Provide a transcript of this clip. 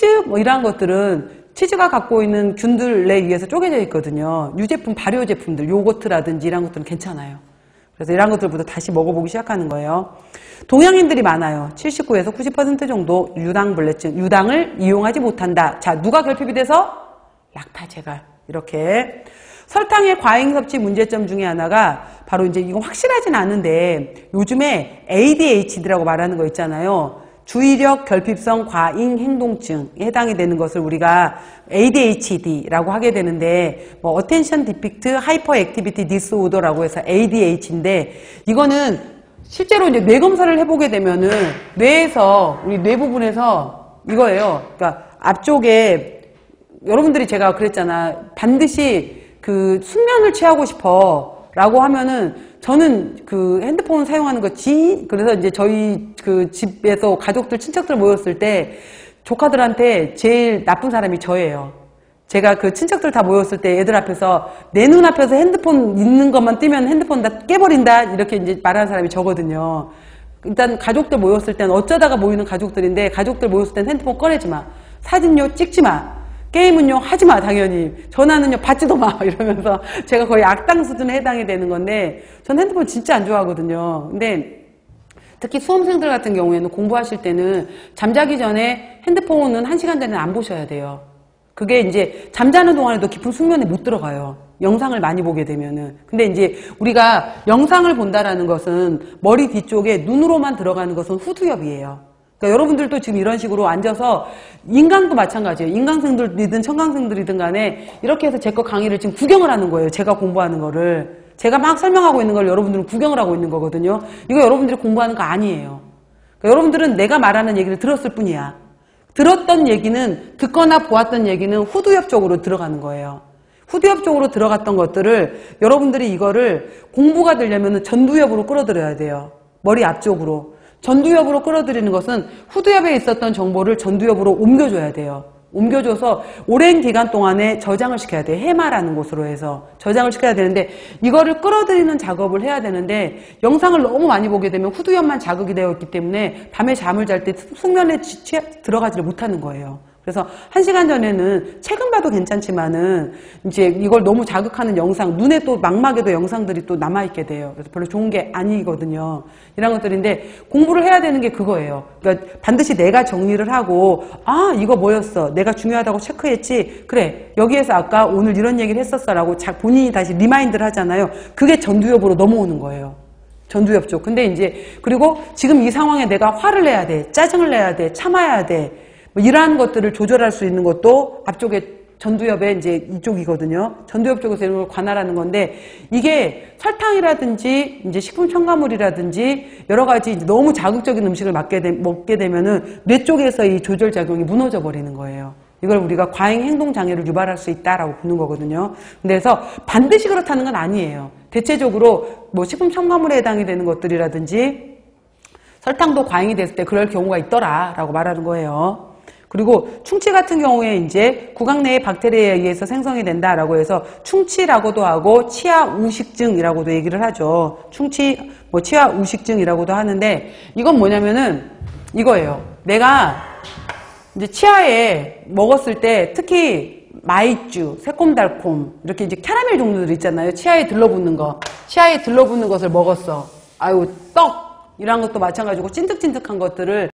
치즈 뭐 이런 것들은 치즈가 갖고 있는 균들에 의해서 쪼개져 있거든요. 유제품, 발효 제품들, 요거트라든지 이런 것들은 괜찮아요. 그래서 이런 것들부터 다시 먹어보기 시작하는 거예요. 동양인들이 많아요. 79에서 90% 정도 유당불내증, 유당을 이용하지 못한다. 자, 누가 결핍이 돼서? 락타제갈. 이렇게. 설탕의 과잉 섭취 문제점 중에 하나가 바로 이제 이건 확실하진 않은데 요즘에 ADHD라고 말하는 거 있잖아요. 주의력 결핍성 과잉 행동증에 해당이 되는 것을 우리가 ADHD라고 하게 되는데 뭐 Attention Deficit Hyperactivity Disorder라고 해서 ADHD인데 이거는 실제로 이제 뇌 검사를 해보게 되면은 뇌에서 우리 뇌 부분에서 이거예요. 그러니까 앞쪽에 여러분들이 제가 그랬잖아. 반드시 그 숙면을 취하고 싶어 라고 하면은 저는 그 핸드폰 사용하는 거 그래서 이제 저희 그 집에서 가족들, 친척들 모였을 때 조카들한테 제일 나쁜 사람이 저예요. 제가 그 친척들 다 모였을 때 애들 앞에서 내 눈앞에서 핸드폰 있는 것만 뜨면 핸드폰 다 깨버린다 이렇게 이제 말하는 사람이 저거든요. 일단 가족들 모였을 땐 어쩌다가 모이는 가족들인데 가족들 모였을 땐 핸드폰 꺼내지 마. 사진요 찍지 마. 게임은요 하지마. 당연히 전화는요 받지도 마 이러면서 제가 거의 악당 수준에 해당이 되는 건데 전 핸드폰 진짜 안 좋아하거든요. 근데 특히 수험생들 같은 경우에는 공부하실 때는 잠자기 전에 핸드폰은 1시간 전에 안 보셔야 돼요. 그게 이제 잠자는 동안에도 깊은 숙면에 못 들어가요. 영상을 많이 보게 되면은. 근데 이제 우리가 영상을 본다라는 것은 머리 뒤쪽에 눈으로만 들어가는 것은 후두엽이에요. 그러니까 여러분들도 지금 이런 식으로 앉아서 인강도 마찬가지예요. 인강생들이든 청강생들이든 간에 이렇게 해서 제 거 강의를 지금 구경을 하는 거예요. 제가 공부하는 거를. 제가 막 설명하고 있는 걸 여러분들은 구경을 하고 있는 거거든요. 이거 여러분들이 공부하는 거 아니에요. 그러니까 여러분들은 내가 말하는 얘기를 들었을 뿐이야. 들었던 얘기는, 듣거나 보았던 얘기는 후두엽 쪽으로 들어가는 거예요. 후두엽 쪽으로 들어갔던 것들을 여러분들이 이거를 공부가 되려면 전두엽으로 끌어들여야 돼요. 머리 앞쪽으로. 전두엽으로 끌어들이는 것은 후두엽에 있었던 정보를 전두엽으로 옮겨줘야 돼요. 옮겨줘서 오랜 기간 동안에 저장을 시켜야 돼요. 해마라는 곳으로 해서 저장을 시켜야 되는데 이거를 끌어들이는 작업을 해야 되는데 영상을 너무 많이 보게 되면 후두엽만 자극이 되어 있기 때문에 밤에 잠을 잘 때 숙면에 들어가지를 못하는 거예요. 그래서 1시간 전에는 책은 봐도 괜찮지만은 이제 이걸 너무 자극하는 영상, 눈에 또 망막에도 영상들이 또 남아있게 돼요. 그래서 별로 좋은 게 아니거든요. 이런 것들인데 공부를 해야 되는 게 그거예요. 그러니까 반드시 내가 정리를 하고 아 이거 뭐였어? 내가 중요하다고 체크했지? 그래 여기에서 아까 오늘 이런 얘기를 했었어 라고 본인이 다시 리마인드를 하잖아요. 그게 전두엽으로 넘어오는 거예요. 전두엽 쪽. 근데 이제 그리고 지금 이 상황에 내가 화를 내야 돼. 짜증을 내야 돼. 참아야 돼. 뭐 이러한 것들을 조절할 수 있는 것도 앞쪽에 전두엽의 이제 이쪽이거든요. 전두엽 쪽에서 이런 걸 관할하는 건데 이게 설탕이라든지 이제 식품 첨가물이라든지 여러 가지 너무 자극적인 음식을 먹게 되면은 뇌 쪽에서 이 조절 작용이 무너져 버리는 거예요. 이걸 우리가 과잉 행동 장애를 유발할 수 있다라고 보는 거거든요. 그래서 반드시 그렇다는 건 아니에요. 대체적으로 뭐 식품 첨가물에 해당이 되는 것들이라든지 설탕도 과잉이 됐을 때 그럴 경우가 있더라라고 말하는 거예요. 그리고 충치 같은 경우에 이제 구강 내의 박테리아에 의해서 생성이 된다라고 해서 충치라고도 하고 치아 우식증이라고도 얘기를 하죠. 충치, 뭐 치아 우식증이라고도 하는데 이건 뭐냐면은 이거예요. 내가 이제 치아에 먹었을 때 특히 마이쮸, 새콤달콤 이렇게 이제 캐러멜 종류들 있잖아요. 치아에 들러붙는 거. 치아에 들러붙는 것을 먹었어. 아유 떡 이런 것도 마찬가지고 찐득찐득한 것들을